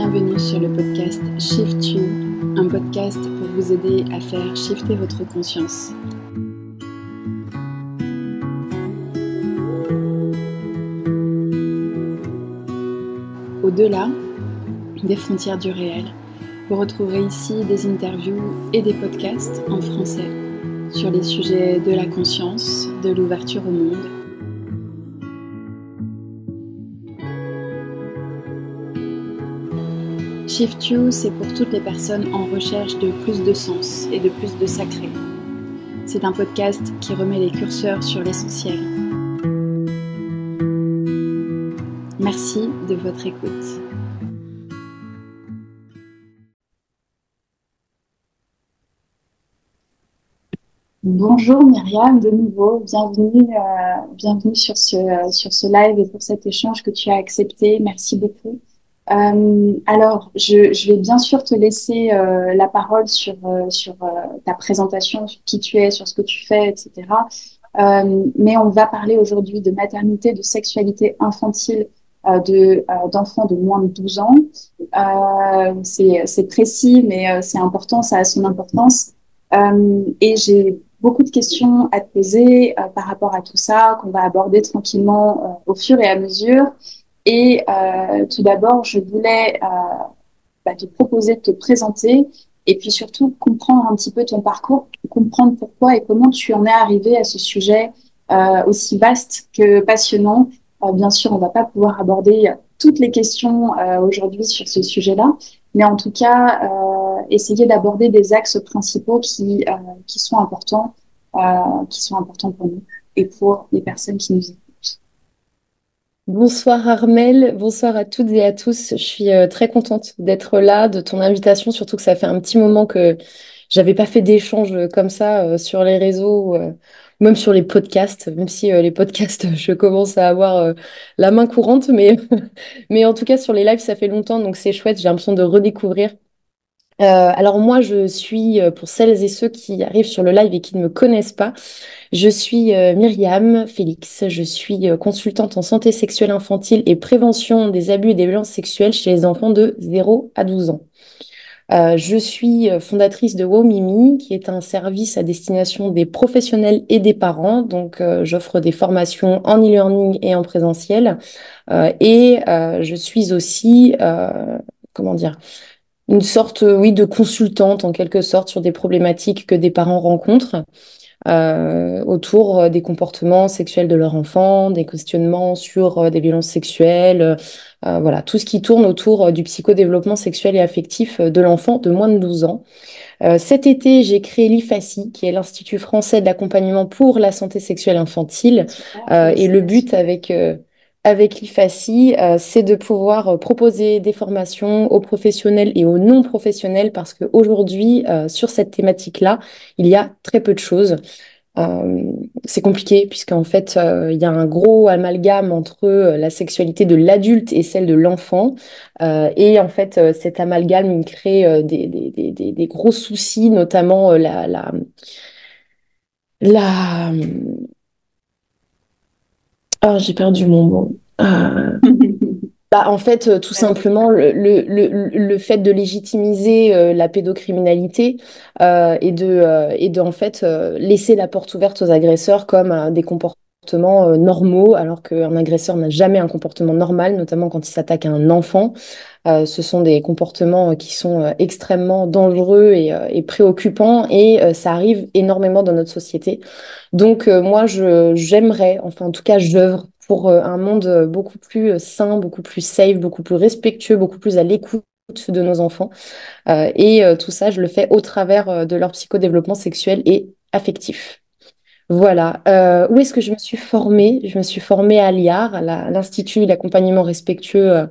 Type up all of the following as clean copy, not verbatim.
Bienvenue sur le podcast Shift You, un podcast pour vous aider à faire shifter votre conscience. Au-delà des frontières du réel, vous retrouverez ici des interviews et des podcasts en français sur les sujets de la conscience, de l'ouverture au monde. Shift You, c'est pour toutes les personnes en recherche de plus de sens et de plus de sacré. C'est un podcast qui remet les curseurs sur l'essentiel. Merci de votre écoute. Bonjour Myriam, de nouveau, bienvenue sur ce live et pour cet échange que tu as accepté. Merci beaucoup. Alors, je vais bien sûr te laisser la parole sur ta présentation, sur qui tu es, sur ce que tu fais, etc. Mais on va parler aujourd'hui de maternité, de sexualité infantile d'enfants de moins de 12 ans. C'est précis, mais c'est important, ça a son importance. Et j'ai beaucoup de questions à te poser par rapport à tout ça, qu'on va aborder tranquillement au fur et à mesure. Et tout d'abord, je voulais te proposer de te présenter et puis surtout comprendre un petit peu ton parcours, comprendre pourquoi et comment tu en es arrivé à ce sujet aussi vaste que passionnant. Bien sûr, on va pas pouvoir aborder toutes les questions aujourd'hui sur ce sujet-là, mais en tout cas, essayer d'aborder des axes principaux qui sont importants pour nous et pour les personnes qui nous écoutent. Bonsoir Armelle, bonsoir à toutes et à tous. Je suis très contente d'être là, de ton invitation, surtout que ça fait un petit moment que j'avais pas fait d'échange comme ça sur les réseaux, même sur les podcasts, même si les podcasts, je commence à avoir la main courante, mais, mais en tout cas sur les lives, ça fait longtemps, donc c'est chouette, j'ai l'impression de redécouvrir. Alors moi, je suis, pour celles et ceux qui arrivent sur le live et qui ne me connaissent pas, je suis Myriam Félix, je suis consultante en santé sexuelle infantile et prévention des abus et des violences sexuelles chez les enfants de 0 à 12 ans. Je suis fondatrice de WoMimi, qui est un service à destination des professionnels et des parents. Donc, j'offre des formations en e-learning et en présentiel. Je suis aussi, comment dire, une sorte, oui, de consultante en quelque sorte sur des problématiques que des parents rencontrent autour des comportements sexuels de leur enfant, des questionnements sur des violences sexuelles, voilà, tout ce qui tourne autour du psychodéveloppement sexuel et affectif de l'enfant de moins de 12 ans. Cet été, j'ai créé l'IFACI, qui est l'Institut français d'accompagnement pour la santé sexuelle infantile. Et le but avec l'IFACI, c'est de pouvoir proposer des formations aux professionnels et aux non-professionnels, parce qu'aujourd'hui, sur cette thématique-là, il y a très peu de choses. C'est compliqué puisqu'en fait, il y a un gros amalgame entre la sexualité de l'adulte et celle de l'enfant. Et en fait, cet amalgame il crée des gros soucis, notamment la... Ah, j'ai perdu mon mot. En fait, tout simplement, le fait de légitimiser la pédocriminalité en fait, laisser la porte ouverte aux agresseurs comme des comportements normaux, alors qu'un agresseur n'a jamais un comportement normal, notamment quand il s'attaque à un enfant. Ce sont des comportements qui sont extrêmement dangereux et préoccupants, et ça arrive énormément dans notre société. Donc, moi, j'aimerais, enfin, en tout cas, j'œuvre pour un monde beaucoup plus sain, beaucoup plus safe, beaucoup plus respectueux, beaucoup plus à l'écoute de nos enfants. Tout ça, je le fais au travers de leur psychodéveloppement sexuel et affectif. Voilà. Où est-ce que je me suis formée? Je me suis formée à l'IAR, à l'Institut d'accompagnement respectueux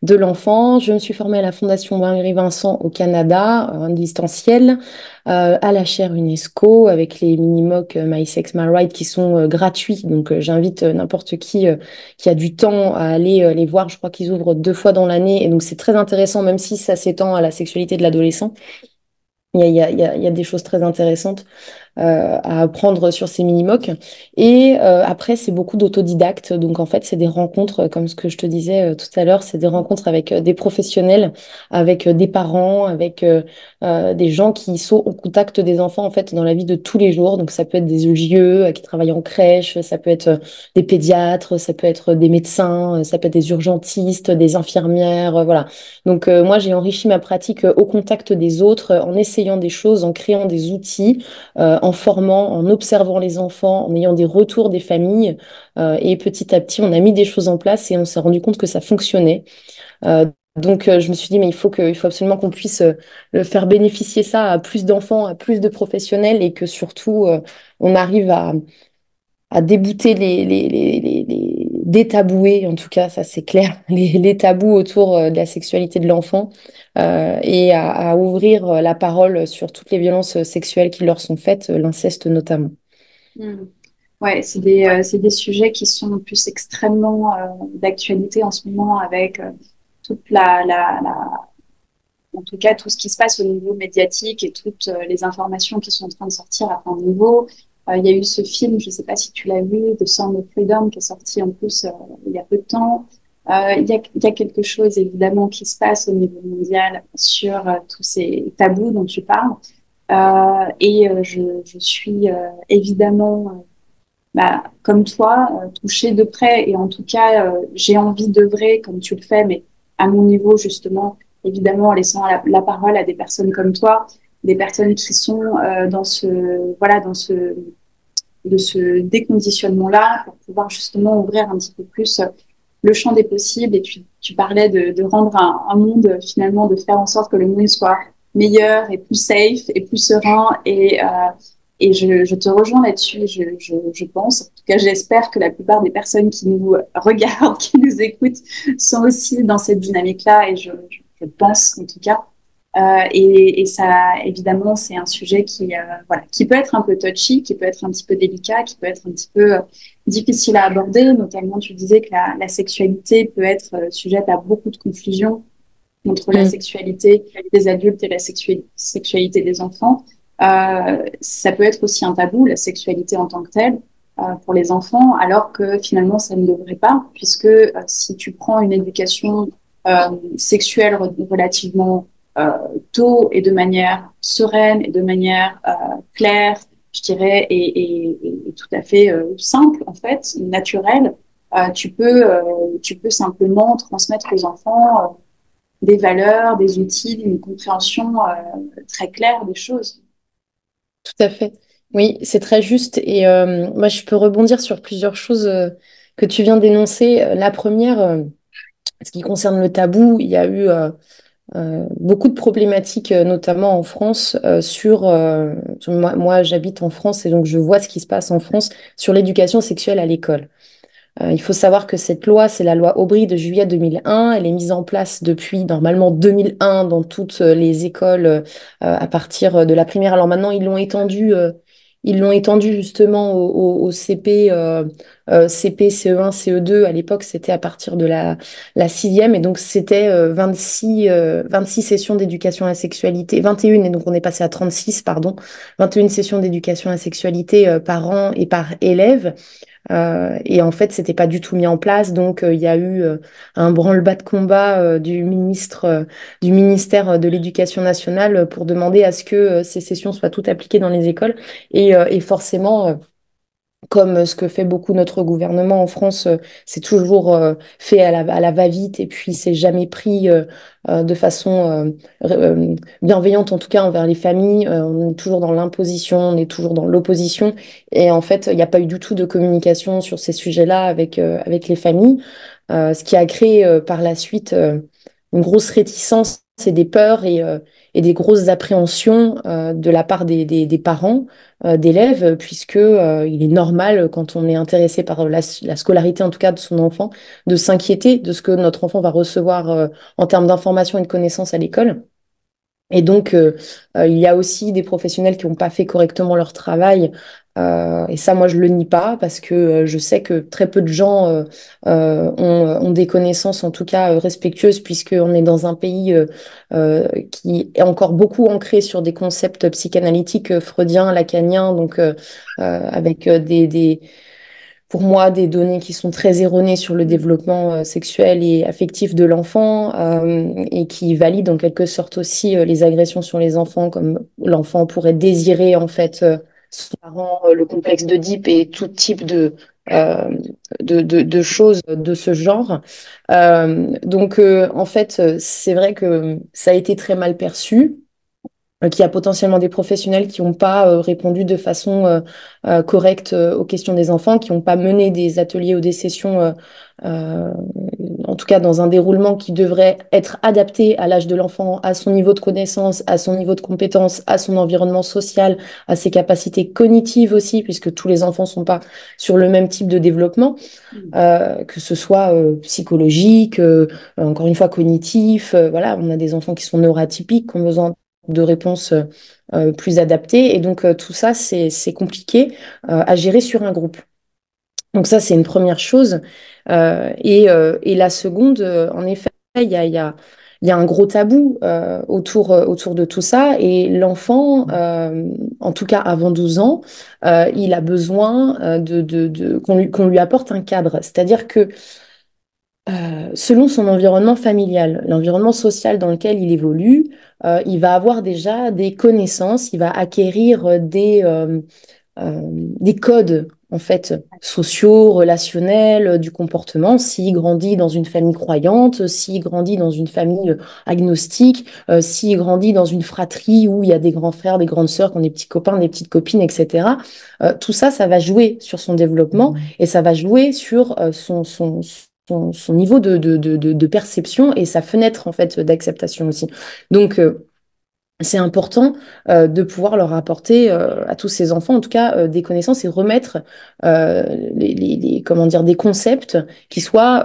de l'enfant. Je me suis formée à la Fondation Valérie Vincent au Canada, en distanciel, à la chaire UNESCO avec les mini-mocs My Sex, My Right qui sont gratuits. Donc, j'invite n'importe qui a du temps à aller les voir. Je crois qu'ils ouvrent 2 fois dans l'année. Et donc, c'est très intéressant, même si ça s'étend à la sexualité de l'adolescent. Il y a des choses très intéressantes. à apprendre sur ces mini-mocs. Et après, c'est beaucoup d'autodidactes. Donc, en fait, c'est des rencontres, comme ce que je te disais tout à l'heure, c'est des rencontres avec des professionnels, avec des parents, avec des gens qui sont au contact des enfants, en fait, dans la vie de tous les jours. Donc, ça peut être des EJE qui travaillent en crèche, ça peut être des pédiatres, ça peut être des médecins, ça peut être des urgentistes, des infirmières, voilà. Donc, moi, j'ai enrichi ma pratique au contact des autres, en essayant des choses, en créant des outils, en formant, en observant les enfants, en ayant des retours des familles. Et petit à petit, on a mis des choses en place et on s'est rendu compte que ça fonctionnait. Donc, je me suis dit, mais il faut absolument qu'on puisse le faire bénéficier ça à plus d'enfants, à plus de professionnels et que surtout, on arrive à débouter détabouer, en tout cas, ça c'est clair, les tabous autour de la sexualité de l'enfant et à ouvrir la parole sur toutes les violences sexuelles qui leur sont faites, l'inceste notamment. Mm. Ouais, c'est des sujets qui sont en plus extrêmement d'actualité en ce moment avec toute en tout cas, tout ce qui se passe au niveau médiatique et toutes les informations qui sont en train de sortir à plein de niveaux. Il y a eu ce film, je ne sais pas si tu l'as vu, The Sound of Freedom, qui est sorti en plus il y a peu de temps. Il y a quelque chose évidemment qui se passe au niveau mondial sur tous ces tabous dont tu parles. Je suis évidemment, comme toi, touchée de près. Et en tout cas, j'ai envie d'œuvrer comme tu le fais, mais à mon niveau, justement, évidemment, en laissant la parole à des personnes comme toi, des personnes qui sont de ce déconditionnement-là, pour pouvoir justement ouvrir un petit peu plus le champ des possibles. Et tu parlais de rendre un monde, finalement, de faire en sorte que le monde soit meilleur et plus safe et plus serein. Je te rejoins là-dessus, je pense. En tout cas, j'espère que la plupart des personnes qui nous regardent, qui nous écoutent, sont aussi dans cette dynamique-là. Je pense, en tout cas. Et ça, évidemment, c'est un sujet qui peut être un peu touchy, qui peut être un petit peu délicat, qui peut être un petit peu difficile à aborder. Notamment, tu disais que la sexualité peut être sujette à beaucoup de confusion entre la Mm. sexualité des adultes et la sexualité des enfants. Ça peut être aussi un tabou, la sexualité en tant que telle, pour les enfants, alors que finalement, ça ne devrait pas, puisque si tu prends une éducation sexuelle relativement euh, tôt et de manière sereine et de manière claire, je dirais, et tout à fait simple, en fait, naturelle, tu peux simplement transmettre aux enfants des valeurs, des outils, une compréhension très claire des choses. Tout à fait. Oui, c'est très juste. Et moi, je peux rebondir sur plusieurs choses que tu viens d'énoncer. La première, ce qui concerne le tabou, il y a eu beaucoup de problématiques, notamment en France, moi, j'habite en France et donc je vois ce qui se passe en France sur l'éducation sexuelle à l'école. Il faut savoir que cette loi, c'est la loi Aubry de juillet 2001. Elle est mise en place depuis normalement 2001 dans toutes les écoles à partir de la primaire. Alors maintenant, ils l'ont étendu justement au CP, CP, CE1, CE2. À l'époque, c'était à partir de la sixième. Et donc, c'était 26 sessions d'éducation à la sexualité, 21, et donc on est passé à 36, pardon, 21 sessions d'éducation à la sexualité par an et par élève. Et en fait, c'était pas du tout mis en place. Donc, il y a eu un branle-bas de combat du ministère de l'Éducation nationale pour demander à ce que ces sessions soient toutes appliquées dans les écoles. Et forcément, comme ce que fait beaucoup notre gouvernement en France, c'est toujours fait à la va-vite et puis c'est jamais pris de façon bienveillante, en tout cas envers les familles. On est toujours dans l'imposition, on est toujours dans l'opposition. Et en fait, il n'y a pas eu du tout de communication sur ces sujets-là avec les familles, ce qui a créé par la suite une grosse réticence et des peurs et des grosses appréhensions de la part des parents d'élèves, puisque il est normal, quand on est intéressé par la scolarité, en tout cas de son enfant, de s'inquiéter de ce que notre enfant va recevoir en termes d'informations et de connaissances à l'école. Et donc, il y a aussi des professionnels qui n'ont pas fait correctement leur travail Et ça, moi, je le nie pas parce que je sais que très peu de gens ont des connaissances, en tout cas respectueuses, puisqu'on est dans un pays qui est encore beaucoup ancré sur des concepts psychanalytiques freudiens, lacaniens, donc avec pour moi, des données qui sont très erronées sur le Mm. développement sexuel et affectif de l'enfant et qui valident en quelque sorte aussi les agressions sur les enfants, comme l'enfant pourrait désirer en fait son parent, le complexe d'Oedipe et tout type euh, de choses de ce genre. En fait, c'est vrai que ça a été très mal perçu qu'il y a potentiellement des professionnels qui n'ont pas répondu de façon correcte aux questions des enfants, qui n'ont pas mené des ateliers ou des sessions, euh, en tout cas dans un déroulement qui devrait être adapté à l'âge de l'enfant, à son niveau de connaissance, à son niveau de compétence, à son environnement social, à ses capacités cognitives aussi, puisque tous les enfants ne sont pas sur le même type de développement, Mm. que ce soit psychologique, encore une fois cognitif. Voilà, on a des enfants qui sont neuroatypiques, qui ont besoin de réponses plus adaptées. Et donc, tout ça, c'est compliqué à gérer sur un groupe. Donc ça, c'est une première chose. Et la seconde, en effet, il y a un gros tabou autour de tout ça. Et l'enfant, en tout cas avant 12 ans, il a besoin qu'on lui apporte un cadre. C'est-à-dire que selon son environnement familial, l'environnement social dans lequel il évolue, il va avoir déjà des connaissances, il va acquérir des codes en fait sociaux, relationnels, du comportement. S'il grandit dans une famille croyante, s'il grandit dans une famille agnostique, s'il grandit dans une fratrie où il y a des grands frères, des grandes sœurs, qui ont des petits copains, des petites copines, etc. Tout ça, ça va jouer sur son développement et ça va jouer sur son niveau de perception et sa fenêtre en fait d'acceptation aussi. Donc c'est important de pouvoir leur apporter à tous ces enfants, en tout cas, des connaissances et remettre comment dire, des concepts qui soient,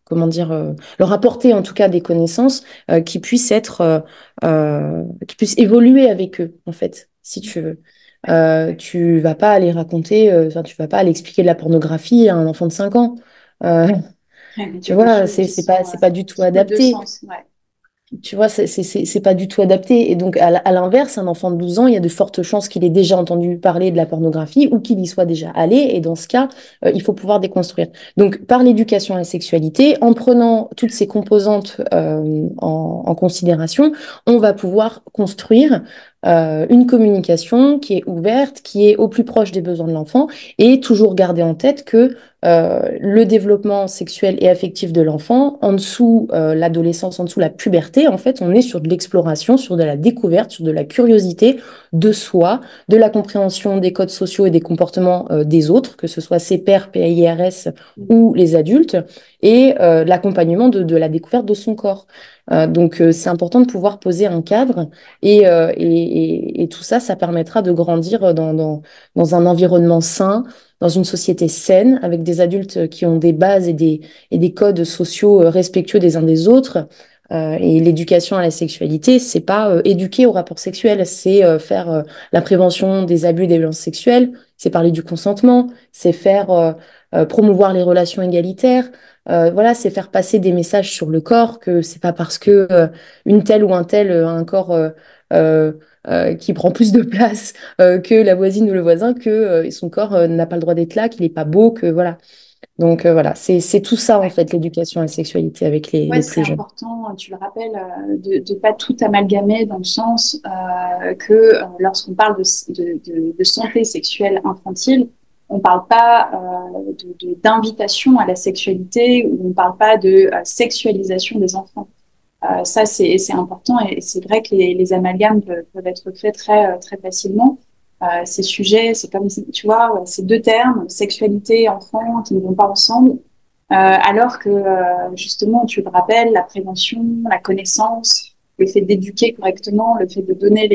comment dire, leur apporter en tout cas des connaissances qui puissent qui puissent évoluer avec eux, en fait, si tu veux. Tu vas pas aller raconter, enfin, tu vas pas aller expliquer de la pornographie à un enfant de 5 ans. Euh, Il y tu a des vois, choses qui c'est pas du tout qui coulent de adapté. sens. Ouais. Tu vois, c'est pas du tout adapté. Et donc, à l'inverse, un enfant de 12 ans, il y a de fortes chances qu'il ait déjà entendu parler de la pornographie ou qu'il y soit déjà allé. Et dans ce cas, il faut pouvoir déconstruire. Donc, par l'éducation à la sexualité, en prenant toutes ces composantes en considération, on va pouvoir construire une communication qui est ouverte, qui est au plus proche des besoins de l'enfant et toujours garder en tête que le développement sexuel et affectif de l'enfant, en dessous l'adolescence, en dessous la puberté, en fait, on est sur de l'exploration, sur de la découverte, sur de la curiosité de soi, de la compréhension des codes sociaux et des comportements des autres, que ce soit ses pairs, PIRS ou les adultes, et l'accompagnement de la découverte de son corps. Donc, c'est important de pouvoir poser un cadre et tout ça, ça permettra de grandir dans un environnement sain, dans une société saine, avec des adultes qui ont des bases et des codes sociaux respectueux des uns des autres. Et l'éducation à la sexualité, c'est pas éduquer au rapport sexuel, c'est faire la prévention des abus et des violences sexuelles, c'est parler du consentement, c'est faire promouvoir les relations égalitaires. Voilà, c'est faire passer des messages sur le corps, que c'est pas parce que une telle ou un tel a un corps euh, qui prend plus de place que la voisine ou le voisin, que son corps n'a pas le droit d'être là, qu'il n'est pas beau, que voilà. Donc voilà, c'est tout ça en Ouais. fait, l'éducation à la sexualité avec Ouais, les c'est plus jeunes. important, tu le rappelles, de ne pas tout amalgamer dans le sens que lorsqu'on parle de santé sexuelle infantile, on ne parle pas d'invitation à la sexualité ou on ne parle pas de sexualisation des enfants. Ça, c'est important et c'est vrai que les amalgames peuvent être faits très facilement. Ces sujets, c'est comme, tu vois, ces deux termes, sexualité et enfant, qui ne vont pas ensemble. Alors que justement, tu le rappelles, la prévention, la connaissance, le fait d'éduquer correctement, le fait de donner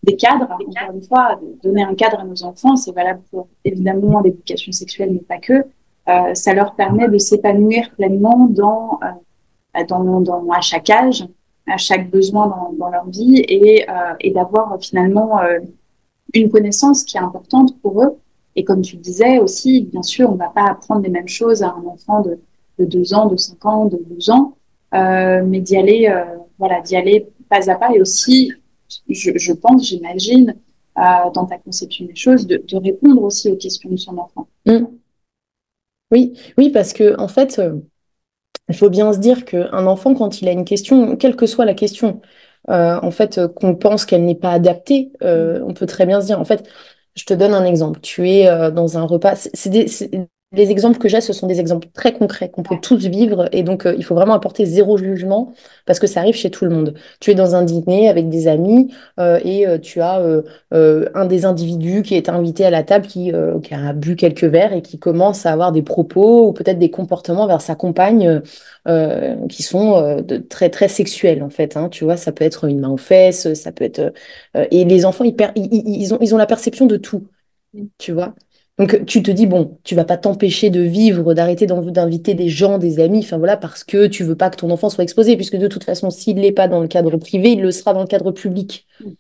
des cadres, encore une fois, de donner un cadre à nos enfants, c'est valable pour évidemment l'éducation sexuelle, mais pas que. Ça leur permet de s'épanouir pleinement à chaque âge, à chaque besoin dans leur vie et d'avoir finalement une connaissance qui est importante pour eux. Et comme tu le disais aussi, bien sûr, on ne va pas apprendre les mêmes choses à un enfant de 2 ans, de 5 ans, de 12 ans, mais voilà, d'y aller pas à pas. Et aussi, je pense, j'imagine, dans ta conception des choses, de répondre aussi aux questions de son enfant. Mm. Oui, oui, parce que en fait, il faut bien se dire qu'un enfant, quand il a une question, quelle que soit la question, en fait, qu'on pense qu'elle n'est pas adaptée, Mm. on peut très bien se dire, en fait, je te donne un exemple. Tu es dans un repas. Les exemples que j'ai, ce sont des exemples très concrets qu'on peut Ouais, tous vivre. Et donc, il faut vraiment apporter zéro jugement parce que ça arrive chez tout le monde. Tu es dans un dîner avec des amis et tu as un des individus qui est invité à la table qui a bu quelques verres et qui commence à avoir des propos ou peut-être des comportements vers sa compagne qui sont très très sexuels en fait. Hein, tu vois, ça peut être une main aux fesses, ça peut être et les enfants ils ont la perception de tout, mm, tu vois. Donc tu te dis bon, tu vas pas t'empêcher de vivre, d'arrêter d'inviter des gens, des amis, enfin voilà, parce que tu veux pas que ton enfant soit exposé, puisque de toute façon, s'il l'est pas dans le cadre privé, il le sera dans le cadre public. mm,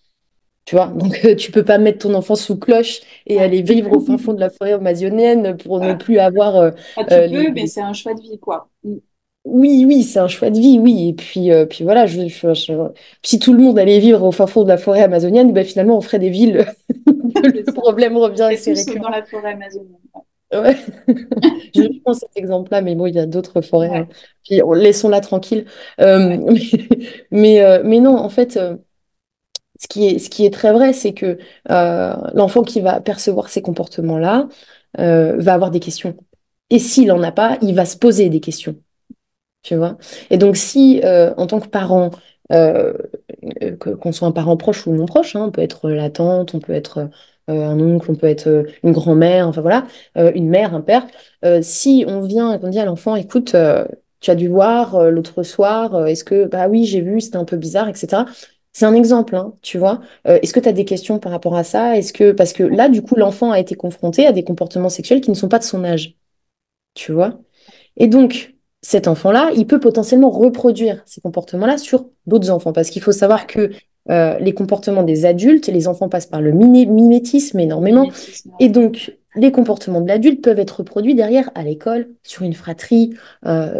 Tu vois, donc tu peux pas mettre ton enfant sous cloche et ouais. aller vivre au fin fond de la forêt amazonienne pour ne plus avoir Enfin, tu les, peux, mais c'est un choix de vie, quoi. Mm. oui, oui, c'est un choix de vie, oui. Et puis voilà, si tout le monde allait vivre au fin fond de la forêt amazonienne, ben finalement, on ferait des villes. C'est Le ça. problème On revient serait assez tous dans récurrent. la forêt amazonienne. Ouais. Je prends cet exemple-là, mais bon, il y a d'autres forêts. Hein. Ouais, Puis laissons-la tranquille. ouais, Mais non, en fait, ce qui est très vrai, c'est que l'enfant qui va percevoir ces comportements-là va avoir des questions. Et s'il n'en a pas, il va se poser des questions. Tu vois? Et donc, si en tant que parent, euh, qu'on soit un parent proche ou non proche, hein, on peut être la tante, on peut être un oncle, on peut être une grand-mère, enfin voilà, une mère, un père, si on vient et qu'on dit à l'enfant, écoute, tu as dû voir l'autre soir, est-ce que, bah oui, j'ai vu, c'était un peu bizarre, etc. C'est un exemple, hein, tu vois. Est-ce que tu as des questions par rapport à ça? Parce que ouais, là, du coup, l'enfant a été confronté à des comportements sexuels qui ne sont pas de son âge, tu vois. Et donc, cet enfant-là, il peut potentiellement reproduire ces comportements-là sur d'autres enfants. Parce qu'il faut savoir ouais. que les comportements des adultes, les enfants passent par le mimétisme Le énormément. mimétisme, Et ouais. donc, les comportements de l'adulte peuvent être reproduits derrière à l'école, sur une fratrie,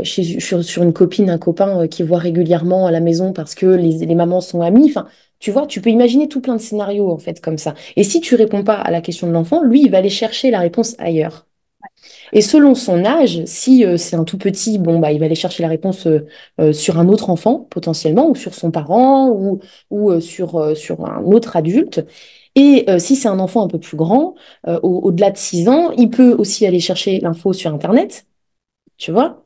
sur une copine, un copain qui voit régulièrement à la maison parce que les mamans sont amies. Enfin, tu vois, tu peux imaginer tout plein de scénarios en fait comme ça. Et si tu réponds pas à la question de l'enfant, lui, il va aller chercher la réponse ailleurs. Et selon son âge, si c'est un tout petit, bon, bah, il va aller chercher la réponse sur un autre enfant, potentiellement, ou sur son parent, sur un autre adulte. Et si c'est un enfant un peu plus grand, au-delà de 6 ans, il peut aussi aller chercher l'info sur Internet, tu vois.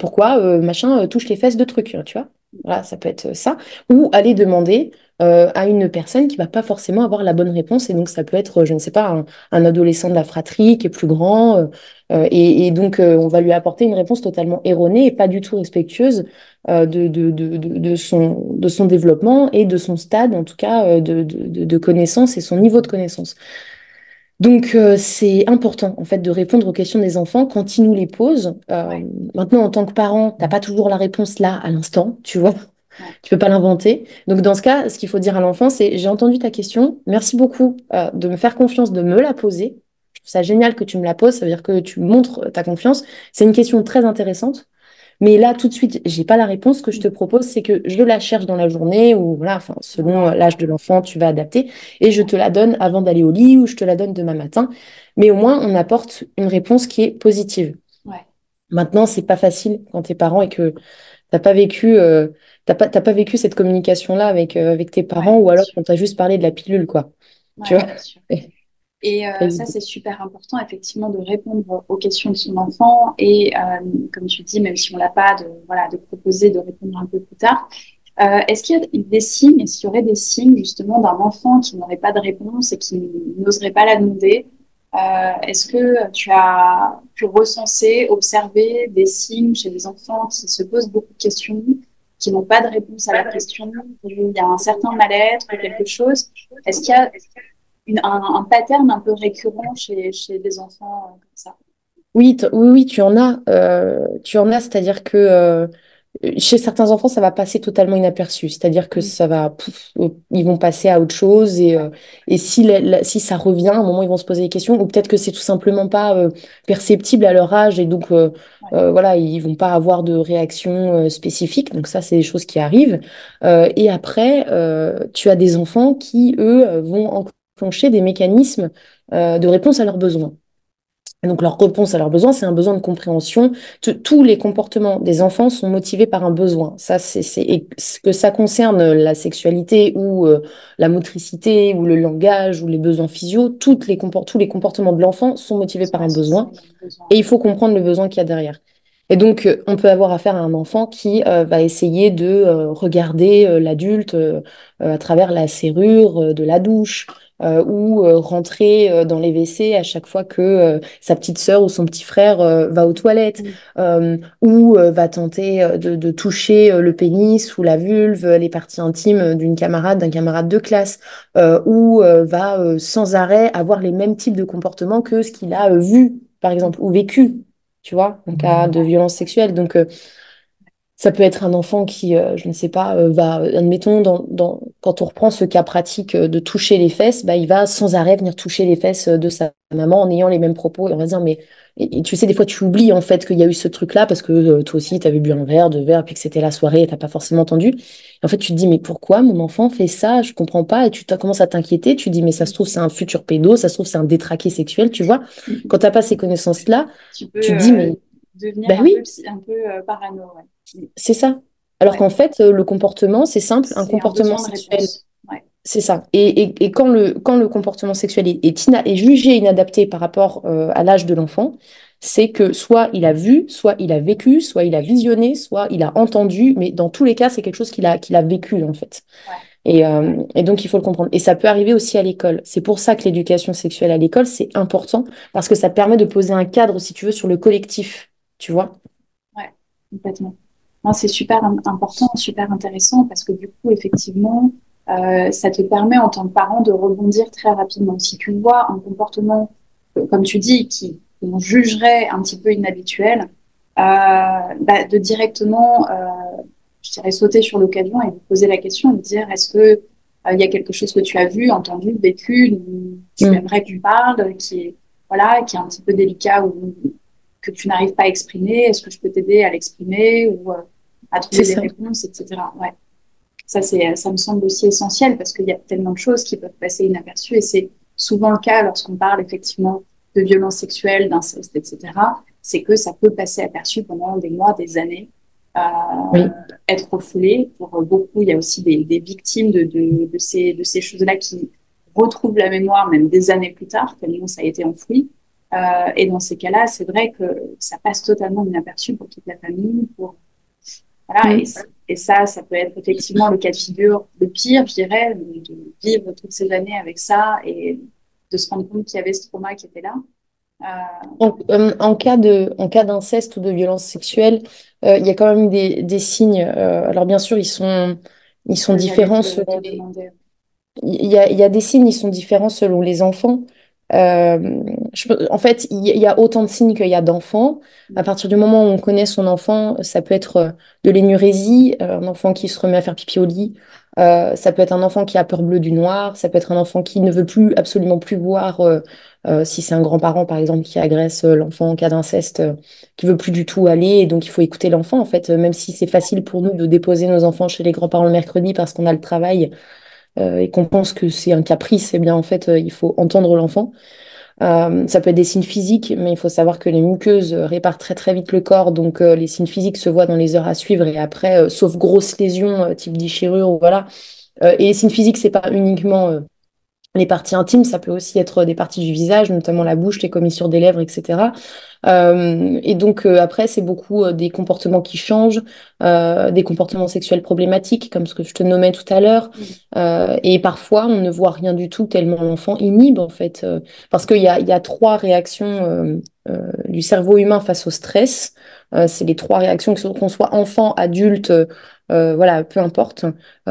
Pourquoi machin touche les fesses de trucs, tu vois. Voilà, ça peut être ça. Ou aller demander à une personne qui va pas forcément avoir la bonne réponse. Et donc, ça peut être, je ne sais pas, un adolescent de la fratrie qui est plus grand. Et donc, on va lui apporter une réponse totalement erronée et pas du tout respectueuse de son développement et de son stade, en tout cas, de connaissance et son niveau de connaissance. Donc, c'est important, en fait, de répondre aux questions des enfants quand ils nous les posent. Ouais, Maintenant, en tant que parent, t'as pas toujours la réponse là, à l'instant, tu vois. ouais. Tu peux pas l'inventer. Donc, dans ce cas, ce qu'il faut dire à l'enfant, c'est, j'ai entendu ta question. Merci beaucoup, de me faire confiance, de me la poser. Je trouve ça génial que tu me la poses. Ça veut dire que tu montres ta confiance. C'est une question très intéressante. Mais là, tout de suite, j'ai pas la réponse. Ce que je te propose, c'est que je la cherche dans la journée ou voilà, enfin, selon Voilà. l'âge de l'enfant, tu vas adapter et je te la donne avant d'aller au lit ou je te la donne demain matin. Mais au moins, on apporte une réponse qui est positive. Ouais, Maintenant, c'est pas facile quand t'es parent et que t'as pas vécu cette communication-là avec tes ouais, parents ou bien alors sûr. qu'on t'a juste parlé de la pilule, quoi. Tu Ouais, vois? bien sûr. Et Pas ça, évident. c'est super important, effectivement, de répondre aux questions de son enfant. Et comme tu dis, même si on l'a pas, voilà, de proposer de répondre un peu plus tard. Est-ce qu'il y a des signes, est-ce qu'il y aurait des signes justement d'un enfant qui n'aurait pas de réponse et qui n'oserait pas la demander? Est-ce que tu as pu recenser, observer des signes chez les enfants qui se posent beaucoup de questions, qui n'ont pas de réponse à la question, où il y a un certain mal-être ou quelque chose? Est-ce qu'il y a un pattern un peu récurrent chez des enfants comme ça? Oui, oui, oui, tu en as. Tu en as, c'est-à-dire que Chez certains enfants, ça va passer totalement inaperçu, c'est-à-dire que Mm. ça va, ils vont passer à autre chose et si, si ça revient, à un moment, ils vont se poser des questions ou peut-être que c'est tout simplement pas perceptible à leur âge et donc Ouais, voilà, ils vont pas avoir de réaction spécifique. Donc ça, c'est des choses qui arrivent. Et après, tu as des enfants qui, eux, vont enclencher des mécanismes de réponse à leurs besoins. Et donc, leur réponse à leurs besoins, c'est un besoin de compréhension. Tous les comportements des enfants sont motivés par un besoin. Ça, et ce que ça concerne la sexualité ou la motricité ou le langage ou les besoins physio, tous les comportements de l'enfant sont motivés sont par un besoin. associés aux mêmes Et besoins. il faut comprendre le besoin qu'il y a derrière. Et donc, on peut avoir affaire à un enfant qui va essayer de regarder l'adulte à travers la serrure de la douche ou rentrer dans les WC à chaque fois que sa petite sœur ou son petit frère va aux toilettes Mm. ou va tenter de toucher le pénis ou la vulve, les parties intimes d'une camarade, d'un camarade de classe, ou va sans arrêt avoir les mêmes types de comportements que ce qu'il a vu par exemple, ou vécu, tu vois, en cas de violence sexuelle. Donc, ça peut être un enfant qui, je ne sais pas, va, admettons, quand on reprend ce cas pratique de toucher les fesses, bah, il va sans arrêt venir toucher les fesses de sa maman en ayant les mêmes propos. Et on va dire, mais et tu sais, des fois, tu oublies en fait qu'il y a eu ce truc-là parce que toi aussi, tu avais bu un verre, deux verres, puis que c'était la soirée et tu n'as pas forcément entendu. Et en fait, tu te dis, mais pourquoi mon enfant fait ça? Je comprends pas. Et commences à t'inquiéter. Tu te dis, mais ça se trouve, c'est un futur pédo, ça se trouve, c'est un détraqué sexuel, tu vois. Mm. Quand tu n'as pas ces connaissances-là, Tu peux tu te dis, mais devenir ben oui, un peu parano. Ouais. Mm. c'est ça. Alors Ouais. qu'en fait, le comportement, c'est simple, un C'est un comportement besoin de sexuel, réponse. Ouais. c'est ça. Et quand le comportement sexuel est jugé inadapté par rapport à l'âge de l'enfant, c'est que soit il a vu, soit il a vécu, soit il a visionné, soit il a entendu, mais dans tous les cas, c'est quelque chose qu'il a vécu, en fait. Ouais. Et donc, il faut le comprendre. Et ça peut arriver aussi à l'école. C'est pour ça que l'éducation sexuelle à l'école, c'est important, parce que ça permet de poser un cadre, si tu veux, sur le collectif, tu vois? Ouais. Complètement. Non, c'est super important, super intéressant parce que du coup, effectivement, ça te permet en tant que parent de rebondir très rapidement. Si tu vois un comportement, comme tu dis, qu'on jugerait un petit peu inhabituel, bah, de directement, je dirais, sauter sur l'occasion et vous poser la question et de dire, est-ce que il y a quelque chose que tu as vu, entendu, vécu, dont tu Mm. aimerais qu'on parle, qui est, voilà, qui est un petit peu délicat ou que tu n'arrives pas à exprimer? Est-ce que je peux t'aider à l'exprimer ou à trouver C'est des ça. réponses, etc. Ouais. Ça me semble aussi essentiel parce qu'il y a tellement de choses qui peuvent passer inaperçues et c'est souvent le cas lorsqu'on parle effectivement de violences sexuelles, d'inceste, etc. C'est que ça peut passer aperçu pendant des mois, des années, Oui. être refoulé. Pour beaucoup, il y a aussi des victimes de ces choses-là qui retrouvent la mémoire même des années plus tard, tellement ça a été enfoui. Et dans ces cas-là, c'est vrai que ça passe totalement inaperçu pour toute la famille, pour voilà, Mm. et ça peut être effectivement le cas de figure le pire, je dirais, de vivre toutes ces années avec ça et de se rendre compte qu'il y avait ce trauma qui était là. En cas d'inceste ou de violence sexuelle, il y a quand même des signes. Alors bien sûr, ils sont J'allais différents te selon les, demander. il y a des signes, ils sont différents selon les enfants. En fait, il y a autant de signes qu'il y a d'enfants. À partir du moment où on connaît son enfant, ça peut être de l'énurésie, un enfant qui se remet à faire pipi au lit. Ça peut être un enfant qui a peur bleue du noir. Ça peut être un enfant qui ne veut plus, absolument plus voir, si c'est un grand-parent, par exemple, qui agresse l'enfant en cas d'inceste, qui veut plus du tout aller. Et donc, il faut écouter l'enfant, en fait, même si c'est facile pour nous de déposer nos enfants chez les grands-parents le mercredi parce qu'on a le travail et qu'on pense que c'est un caprice, eh bien en fait, il faut entendre l'enfant. Ça peut être des signes physiques, mais il faut savoir que les muqueuses réparent très très vite le corps, donc les signes physiques se voient dans les heures à suivre et après, sauf grosses lésions type déchirure ou voilà. Et les signes physiques, c'est pas uniquement les parties intimes, ça peut aussi être des parties du visage, notamment la bouche, les commissures des lèvres, etc. Et donc après, c'est beaucoup des comportements qui changent, des comportements sexuels problématiques, comme ce que je te nommais tout à l'heure. Et parfois, on ne voit rien du tout tellement l'enfant inhibe, en fait, parce il y a trois réactions du cerveau humain face au stress. C'est les trois réactions, qu'on soit enfant, adulte, voilà, peu importe.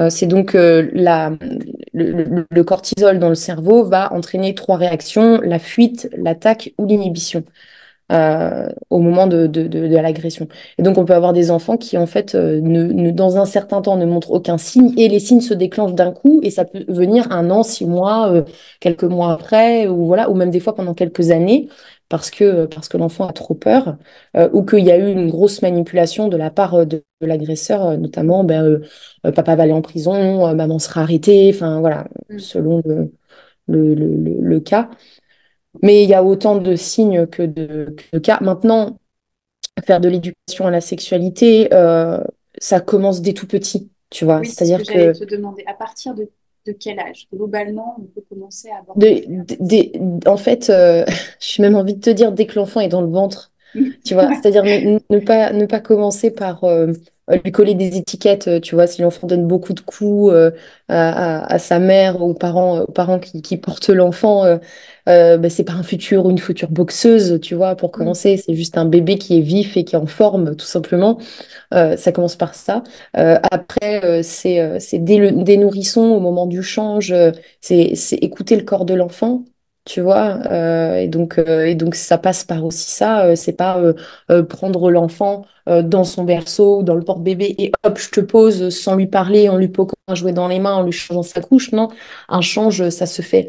C'est donc le cortisol dans le cerveau va entraîner trois réactions, la fuite, l'attaque ou l'inhibition. au moment de l'agression. Et donc, on peut avoir des enfants qui, en fait, dans un certain temps, ne montrent aucun signe et les signes se déclenchent d'un coup et ça peut venir 1 an, 6 mois, quelques mois après, ou voilà, ou même des fois pendant quelques années parce que l'enfant a trop peur ou qu'il y a eu une grosse manipulation de la part de l'agresseur, notamment, ben, papa va aller en prison, maman sera arrêtée, enfin voilà, Mm. selon le cas. Mais il y a autant de signes que de cas. Maintenant, faire de l'éducation à la sexualité, ça commence dès tout petit, tu vois. Oui, c'est ce que C'est-à-dire j'allais que te demander. À partir de quel âge, globalement, on peut commencer à aborder de- en fait, j'ai même envie de te dire, dès que l'enfant est dans le ventre, tu vois, Ouais. c'est-à-dire ne pas commencer par lui coller des étiquettes, tu vois, si l'enfant donne beaucoup de coups à sa mère ou aux parents qui portent l'enfant, ben, c'est pas un futur ou une future boxeuse, tu vois, pour Mm. commencer, c'est juste un bébé qui est vif et qui est en forme, tout simplement. Ça commence par ça. Après, c'est dès nourrisson, au moment du change, c'est écouter le corps de l'enfant, tu vois. Et donc, ça passe par aussi ça. C'est pas prendre l'enfant dans son berceau ou dans le porte-bébé et hop, je te pose sans lui parler, en lui poquant un jouet dans les mains, en lui changeant sa couche. Non, un change, ça se fait.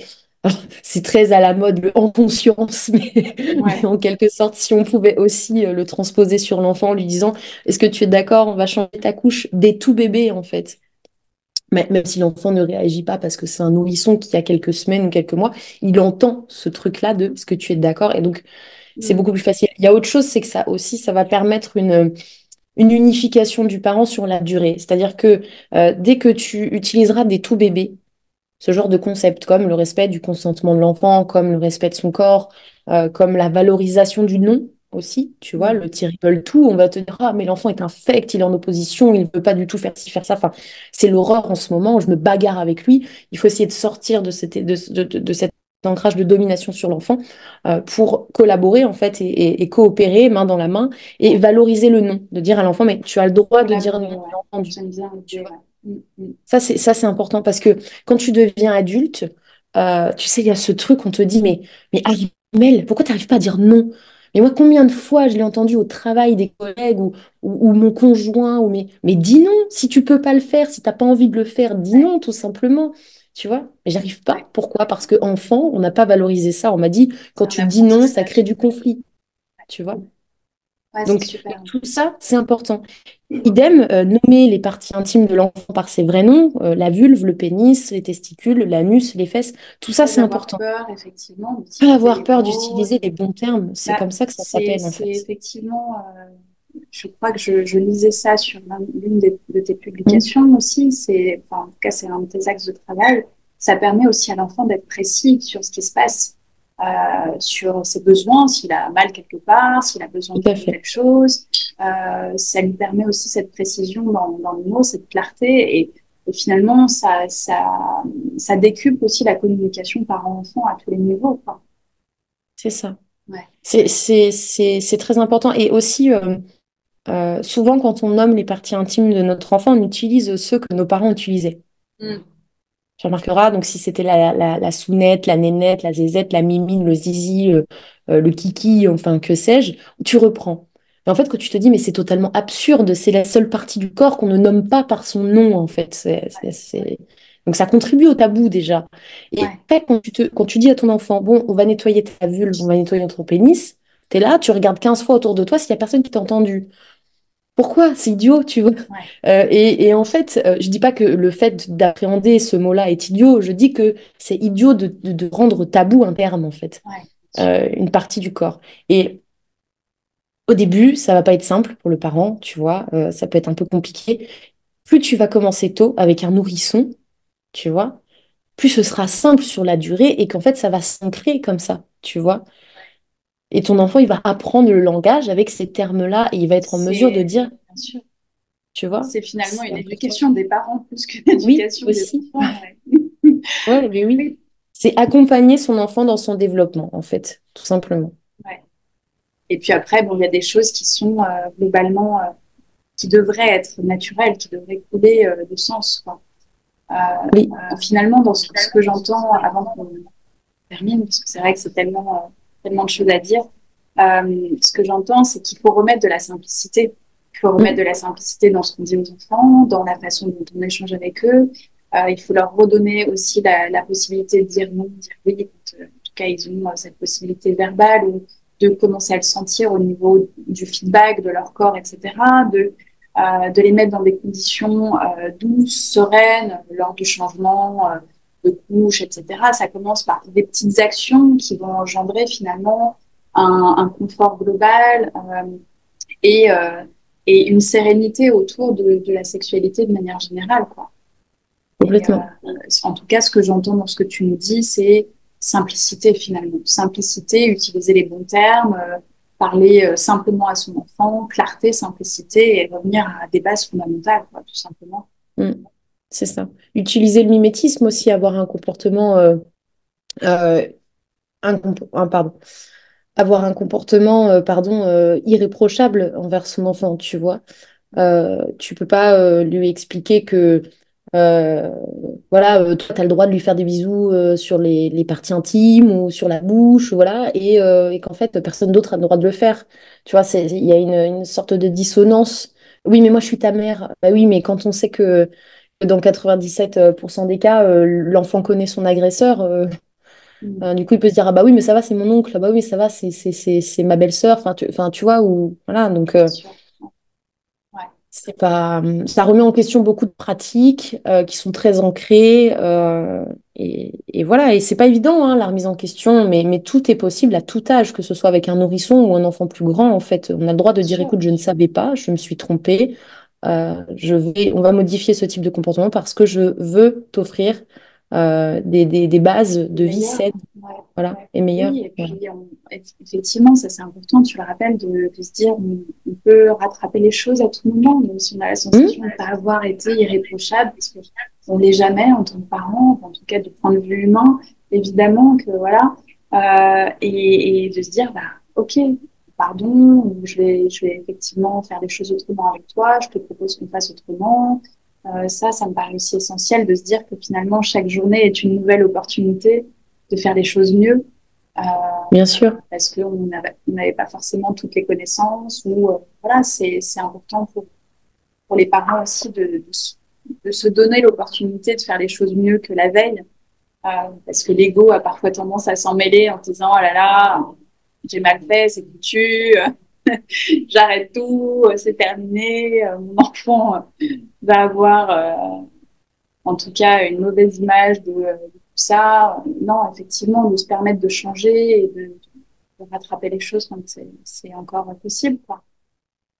C'est très à la mode, le en conscience, mais Ouais. en quelque sorte, si on pouvait aussi le transposer sur l'enfant en lui disant, est-ce que tu es d'accord, on va changer ta couche dès tout bébé, en fait. Même si l'enfant ne réagit pas parce que c'est un nourrisson qui a quelques semaines ou quelques mois, il entend ce truc-là de est-ce que tu es d'accord? Et donc, c'est Mm. beaucoup plus facile. Il y a autre chose, c'est que ça aussi, ça va permettre une unification du parent sur la durée. C'est-à-dire que dès que tu utiliseras des tout bébés, ce genre de concept, comme le respect du consentement de l'enfant, comme le respect de son corps, comme la valorisation du non aussi, tu vois, Mm. le terrible tout, on va te dire, ah, mais l'enfant est infect, il est en opposition, il ne veut pas du tout faire ci, faire ça. Enfin, c'est l'horreur en ce moment, je me bagarre avec lui. Il faut essayer de sortir de cet ancrage de domination sur l'enfant pour collaborer, en fait, et coopérer main dans la main et Ouais. valoriser le non, de dire à l'enfant, mais tu as le droit de dire Collaborer, non, ouais. j'ai entendu. J'aime bien Tu l'idée, vois. ouais. Mm. Mm. Ça, c'est important parce que quand tu deviens adulte, tu sais, il y a ce truc, on te dit, mais Armelle, pourquoi tu n'arrives pas à dire non? Mais moi, combien de fois je l'ai entendu au travail des collègues ou mon conjoint, mais dis non, si tu peux pas le faire, si tu n'as pas envie de le faire, dis Ouais. non, tout simplement. Tu vois? Mais j'arrive Ouais. pas. Pourquoi? Parce que enfant, on n'a pas valorisé ça. On m'a dit, C'est quand un tu dis non, ça crée apprentissage. du conflit. Tu vois? Ouais, c'est Donc, super tout intéressant. ça, c'est important. Idem, nommer les parties intimes de l'enfant par ses vrais noms, la vulve, le pénis, les testicules, l'anus, les fesses, tout Ne ça, pas c'est avoir important. peur, effectivement, Pas d'utiliser avoir les peur mots. d'utiliser les bons termes, c'est Bah, comme ça que ça s'appelle en c'est fait. effectivement, je crois que je lisais ça sur l'une de tes Mm. publications aussi. Enfin, en tout cas, c'est un de tes axes de travail. Ça permet aussi à l'enfant d'être précis sur ce qui se passe, sur ses besoins, s'il a mal quelque part, s'il a besoin de Tout à telle ou fait. telle chose. Ça lui permet aussi cette précision dans les mots, cette clarté. Et finalement, ça décuple aussi la communication parent-enfant à tous les niveaux, quoi. C'est ça. Ouais. C'est très important. Et aussi, souvent, quand on nomme les parties intimes de notre enfant, on utilise ceux que nos parents utilisaient. Mm. Tu remarqueras, donc si c'était la sounette, la nénette, la zézette, la mimine, le zizi, le kiki, enfin que sais-je, tu reprends. Et en fait, quand tu te dis, mais c'est totalement absurde, c'est la seule partie du corps qu'on ne nomme pas par son nom, en fait. Donc ça contribue au tabou déjà. Et Ouais. après, quand tu dis à ton enfant, bon, on va nettoyer ta vulve, on va nettoyer ton pénis, t'es là, tu regardes 15 fois autour de toi s'il n'y a personne qui t'a entendu. Pourquoi? C'est idiot, tu vois. Ouais. Et en fait, je dis pas que le fait d'appréhender ce mot-là est idiot, je dis que c'est idiot de rendre tabou un terme, en fait, Ouais, bien sûr. une partie du corps. Et au début, ça va pas être simple pour le parent, tu vois, ça peut être un peu compliqué. Plus tu vas commencer tôt avec un nourrisson, tu vois, plus ce sera simple sur la durée et qu'en fait, ça va s'ancrer comme ça, tu vois. Et ton enfant, il va apprendre le langage avec ces termes-là et il va être en mesure de dire, Bien sûr, tu vois, c'est finalement c'est une important. éducation des parents plus que Oui, l'éducation des aussi. enfants. Ouais. Ouais, mais oui. Oui, C'est accompagner son enfant dans son développement, en fait, tout simplement. ouais. Et puis après, bon, il y a des choses qui sont globalement, qui devraient être naturelles, qui devraient couler de sens, quoi. Oui, Finalement, dans ce que j'entends avant qu'on termine, parce que c'est vrai que c'est tellement de choses à dire, Ce que j'entends, c'est qu'il faut remettre de la simplicité. Il faut remettre de Mm. la simplicité dans ce qu'on dit aux enfants, dans la façon dont on échange avec eux. Il faut leur redonner aussi la possibilité de dire non, de dire oui, quand, en tout cas, ils ont cette possibilité verbale ou de commencer à le sentir au niveau du feedback de leur corps, etc. De les mettre dans des conditions douces, sereines, lors du changement de couche, etc. Ça commence par des petites actions qui vont engendrer finalement un confort global et, euh, et une sérénité autour de la sexualité de manière générale, quoi. Et Complètement. en tout cas, ce que j'entends dans ce que tu nous dis, c'est simplicité finalement. Simplicité, utiliser les bons termes, parler simplement à son enfant, clarté, simplicité et revenir à des bases fondamentales, quoi, tout simplement. Mm. C'est ça. Utiliser le mimétisme aussi, avoir un comportement, euh, pardon, avoir un comportement, pardon, irréprochable envers son enfant, tu vois. Tu peux pas lui expliquer que euh, voilà, toi, tu as le droit de lui faire des bisous sur les parties intimes ou sur la bouche, voilà, et qu'en fait, personne d'autre a le droit de le faire. Tu vois, il y a une sorte de dissonance. Oui, mais moi, je suis ta mère. Bah oui, mais quand on sait que dans 97% des cas, l'enfant connaît son agresseur, Mm. du coup, il peut se dire, ah bah oui, mais ça va, c'est mon oncle. Ah bah oui, mais ça va, c'est ma belle-sœur. Enfin, tu vois, ou voilà, donc. Bien sûr. Ouais. C'est pas, ça remet en question beaucoup de pratiques qui sont très ancrées et voilà. Et c'est pas évident hein, la remise en question, mais tout est possible à tout âge, que ce soit avec un nourrisson ou un enfant plus grand. En fait, on a le droit de Bien dire, sûr. écoute, je ne savais pas, je me suis trompée. On va modifier ce type de comportement parce que je veux t'offrir des bases Le de vie meilleur. saines, Ouais. voilà, et meilleures. Oui, et Voilà. puis effectivement, ça c'est important, tu le rappelles, de se dire on peut rattraper les choses à tout moment, même si on a la sensation de ne pas avoir été irréprochable, parce qu'on ne l'est jamais en tant que parent, en tout cas du point de vue humain, évidemment que voilà, et de se dire, bah, ok, pardon, je vais effectivement faire les choses autrement avec toi, je te propose qu'on fasse autrement. Ça me paraît aussi essentiel de se dire que finalement, chaque journée est une nouvelle opportunité de faire les choses mieux euh, Bien sûr, parce qu'on n'avait pas forcément toutes les connaissances ou voilà, c'est important pour les parents aussi de se donner l'opportunité de faire les choses mieux que la veille parce que l'ego a parfois tendance à s'en mêler en disant oh là là, j'ai mal fait, c'est foutu, j'arrête tout, c'est terminé, mon enfant va avoir en tout cas une mauvaise image de tout ça. Non, effectivement, de se permettre de changer et de rattraper les choses quand c'est encore possible, quoi.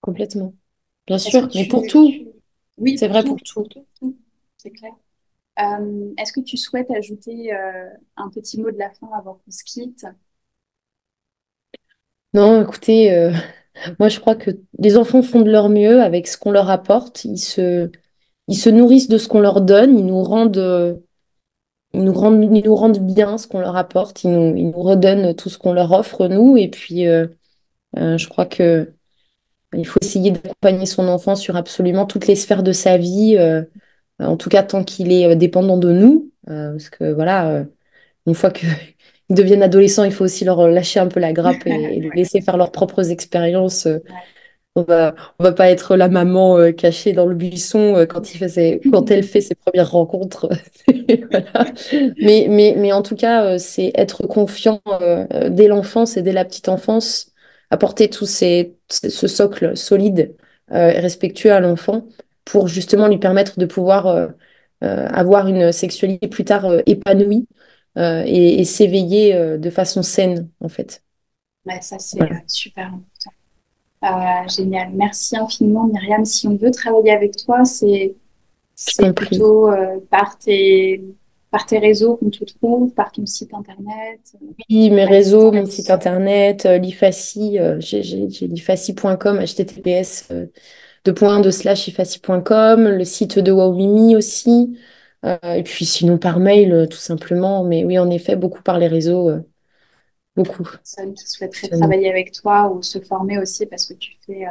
complètement. Bien Est-ce que sûr, mais pour tu... tout, Oui, c'est vrai pour tout. pour tout, tout, c'est clair. Est-ce que tu souhaites ajouter un petit mot de la fin avant qu'on se quitte? Non, écoutez, moi je crois que les enfants font de leur mieux avec ce qu'on leur apporte. Ils se nourrissent de ce qu'on leur donne. Ils nous rendent bien ce qu'on leur apporte. Ils nous redonnent tout ce qu'on leur offre, nous. Et puis, je crois que il faut essayer d'accompagner son enfant sur absolument toutes les sphères de sa vie. En tout cas, tant qu'il est dépendant de nous. Parce que voilà, une fois qu'ils deviennent adolescents, il faut aussi leur lâcher un peu la grappe et les laisser faire leurs propres expériences. Ouais. On va pas être la maman cachée dans le buisson quand elle fait ses premières rencontres. Voilà. Mais en tout cas, c'est être confiant dès l'enfance et dès la petite enfance, apporter ce socle solide et respectueux à l'enfant pour justement lui permettre de pouvoir avoir une sexualité plus tard épanouie et s'éveiller de façon saine, en fait. Ouais, ça, c'est Voilà, super important. Génial. Merci infiniment, Myriam. Si on veut travailler avec toi, je c'est t'en prie. plutôt par tes réseaux qu'on te trouve, par ton site internet. Oui, mes À réseaux, mon distance. site internet, l'IFACI, j'ai l'IFACI.com, https /IFACI.com, le site de Wowmimi aussi, et puis sinon par mail, tout simplement. Mais oui, en effet, beaucoup par les réseaux, beaucoup. Personnes qui souhaiteraient Absolument. travailler avec toi ou se former aussi parce que tu fais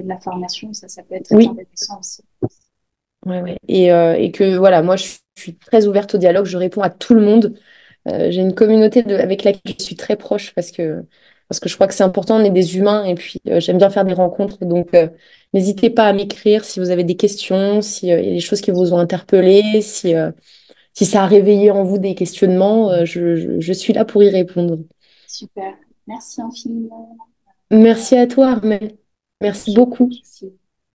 de la formation, ça peut être très Oui, intéressant aussi. ouais, ouais. Et que voilà, moi, je suis très ouverte au dialogue, je réponds à tout le monde. J'ai une communauté avec laquelle je suis très proche parce que parce que je crois que c'est important, on est des humains et puis j'aime bien faire des rencontres. Donc, n'hésitez pas à m'écrire si vous avez des questions, s'il y a des choses qui vous ont interpellé, si ça a réveillé en vous des questionnements, je suis là pour y répondre. Super. Merci infiniment. Merci à toi, Armel. Merci Je vous beaucoup. remercie.